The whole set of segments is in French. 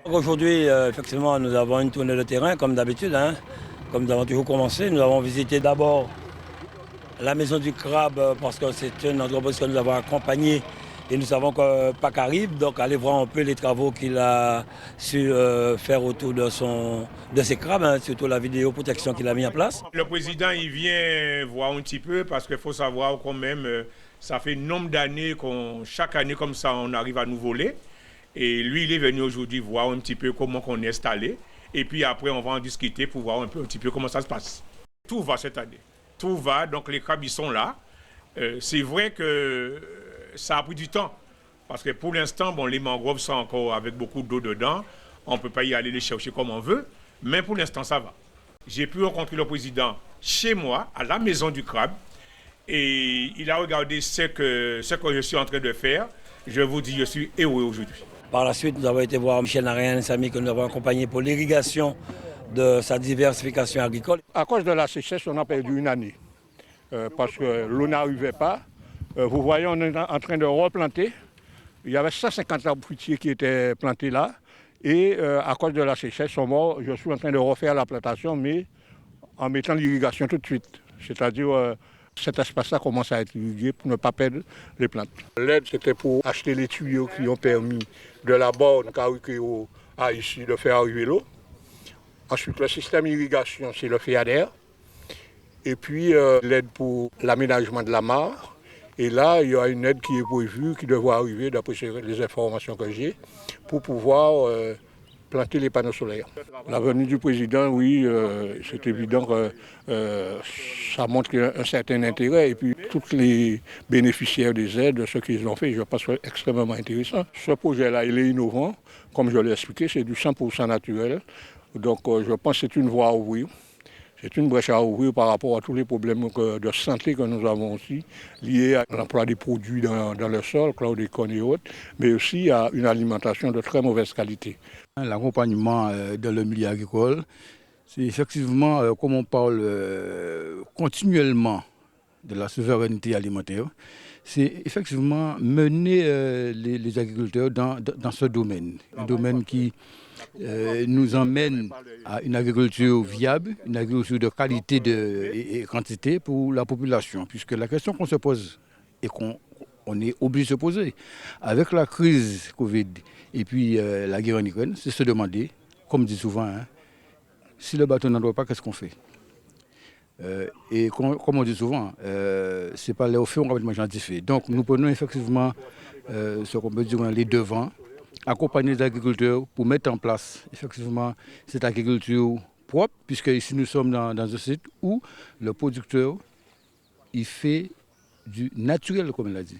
Aujourd'hui, effectivement, nous avons une tournée de terrain, comme d'habitude, hein, comme nous avons toujours commencé. Nous avons visité d'abord la Maison du Crabe parce que c'est une entreprise que nous avons accompagnée et nous savons que Pâques arrive, donc aller voir un peu les travaux qu'il a su faire autour de ses crabes, hein, surtout la vidéoprotection qu'il a mis en place. Le président, il vient voir un petit peu parce qu'il faut savoir quand même, ça fait nombre d'années chaque année comme ça, on arrive à nous voler. Et lui, il est venu aujourd'hui voir un petit peu comment on est installé. Et puis après, on va en discuter pour voir un petit peu comment ça se passe. Tout va cette année. Tout va, donc les crabes, ils sont là. C'est vrai que ça a pris du temps. Parce que pour l'instant, bon, les mangroves sont encore avec beaucoup d'eau dedans. On ne peut pas y aller les chercher comme on veut. Mais pour l'instant, ça va. J'ai pu rencontrer le président chez moi, à la Maison du Crabe. Et il a regardé ce que je suis en train de faire. Je vous dis, je suis heureux aujourd'hui. Par la suite, nous avons été voir Michel Narayan, Samy, que nous avons accompagné pour l'irrigation de sa diversification agricole. À cause de la sécheresse, on a perdu une année. Parce que l'eau n'arrivait pas. Vous voyez, on est en train de replanter. Il y avait 150 arbres fruitiers qui étaient plantés là. Et à cause de la sécheresse, ils sont morts. Je suis en train de refaire la plantation, mais en mettant l'irrigation tout de suite. C'est-à-dire, cet espace-là commence à être irrigué pour ne pas perdre les plantes. L'aide, c'était pour acheter les tuyaux qui ont permis de la borne Carriqueo à ici de faire arriver l'eau. Ensuite, le système d'irrigation, c'est le FEADER. Et puis, l'aide pour l'aménagement de la mare. Et là, il y a une aide qui est prévue, qui devrait arriver, d'après les informations que j'ai, pour pouvoir planter les panneaux solaires. La venue du président, oui, c'est évident que ça montre un certain intérêt. Et puis, tous les bénéficiaires des aides, ce qu'ils ont fait, je pense que c'est extrêmement intéressant. Ce projet-là, il est innovant. Comme je l'ai expliqué, c'est du 100% naturel. Donc, je pense que c'est une voie à ouvrir. C'est une brèche à ouvrir par rapport à tous les problèmes de santé que nous avons aussi, liés à l'emploi des produits dans le sol, chlordécone et autres, mais aussi à une alimentation de très mauvaise qualité. L'accompagnement dans le milieu agricole, c'est effectivement, comme on parle continuellement de la souveraineté alimentaire, c'est effectivement mener les agriculteurs dans ce domaine, un domaine qui nous emmène à une agriculture viable, une agriculture de qualité et quantité pour la population. Puisque la question qu'on se pose et qu'on est obligé de se poser avec la crise Covid et puis la guerre en Ukraine, c'est se demander, comme dit souvent, hein, si le bateau n'en doit pas, qu'est-ce qu'on fait? Et comme on dit souvent, c'est pas les faits on complètement identifié. Donc nous prenons effectivement ce qu'on peut dire les devants, accompagner les agriculteurs pour mettre en place effectivement cette agriculture propre, puisque ici nous sommes dans un site où le producteur il fait du naturel, comme il a dit.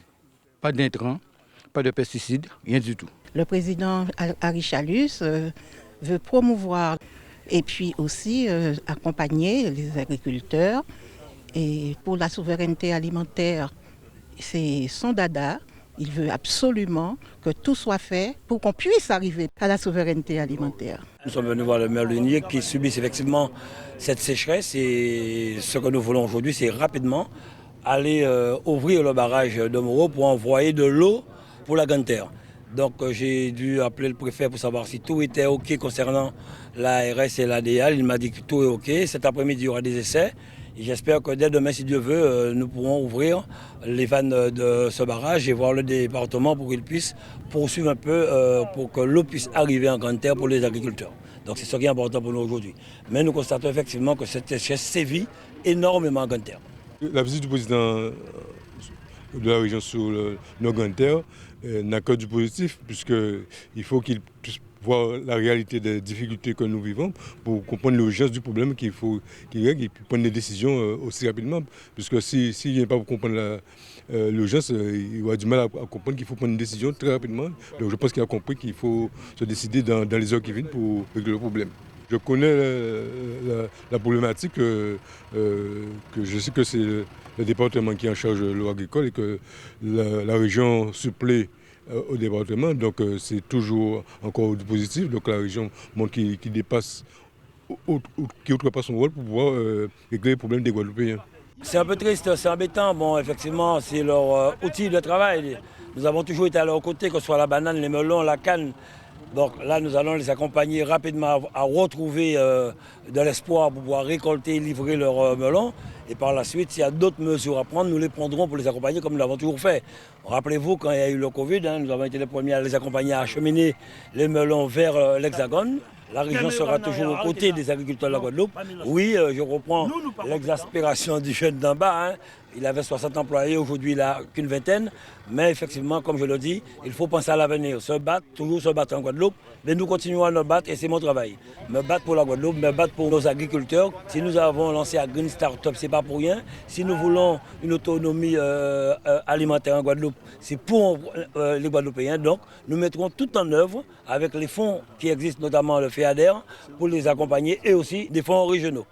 Pas d'intrants, pas de pesticides, rien du tout. Le président Harry Chalus veut promouvoir et puis aussi accompagner les agriculteurs. Et pour la souveraineté alimentaire, c'est son dada. Il veut absolument que tout soit fait pour qu'on puisse arriver à la souveraineté alimentaire. Nous sommes venus voir le maire Lunier qui subissent effectivement cette sécheresse et ce que nous voulons aujourd'hui, c'est rapidement aller ouvrir le barrage de Moreau pour envoyer de l'eau pour la Grande Terre. Donc j'ai dû appeler le préfet pour savoir si tout était OK concernant l'ARS et l'ADL. Il m'a dit que tout est OK. Cet après-midi, il y aura des essais. Et j'espère que dès demain, si Dieu veut, nous pourrons ouvrir les vannes de ce barrage et voir le département pour qu'il puisse poursuivre un peu, pour que l'eau puisse arriver en Grande Terre pour les agriculteurs. Donc c'est ce qui est important pour nous aujourd'hui. Mais nous constatons effectivement que cette sécheresse sévit énormément en Grande Terre. La visite du président de la région sur nos Grande Terre n'a que du positif, puisqu'il faut qu'il puisse voir la réalité des difficultés que nous vivons pour comprendre l'urgence du problème qu'il faut qu'il règle et puis prendre des décisions aussi rapidement. Puisque s'il ne vient pas pour comprendre l'urgence, il aura du mal à comprendre qu'il faut prendre une décision très rapidement. Donc je pense qu'il a compris qu'il faut se décider dans les heures qui viennent pour régler le problème. Je connais la problématique, que je sais que c'est le département qui est en charge de l'eau agricole et que la région supplée au département, donc c'est toujours encore du positif. Donc la région montre qu'il dépasse, qui outrepasse son rôle pour pouvoir régler les problèmes des Guadeloupéens. C'est un peu triste, c'est embêtant. Bon, effectivement, c'est leur outil de travail. Nous avons toujours été à leur côté, que ce soit la banane, les melons, la canne. Donc là, nous allons les accompagner rapidement à retrouver de l'espoir pour pouvoir récolter et livrer leurs melons. Et par la suite, s'il y a d'autres mesures à prendre, nous les prendrons pour les accompagner comme nous l'avons toujours fait. Rappelez-vous, quand il y a eu le Covid, nous avons été les premiers à les accompagner à acheminer les melons vers l'Hexagone. La région sera toujours aux côtés des agriculteurs de la Guadeloupe. Oui, je reprends l'exaspération du jeune d'en bas. Il avait 60 employés, aujourd'hui il n'a qu'une vingtaine. Mais effectivement, comme je le dis, il faut penser à l'avenir. Se battre, toujours se battre en Guadeloupe. Mais nous continuons à nous battre et c'est mon travail. Me battre pour la Guadeloupe, me battre pour nos agriculteurs. Si nous avons lancé à Green Startup, ce n'est pas pour rien. Si nous voulons une autonomie alimentaire en Guadeloupe, c'est pour les Guadeloupéens. Donc nous mettrons tout en œuvre avec les fonds qui existent, notamment le FEADER, pour les accompagner et aussi des fonds régionaux.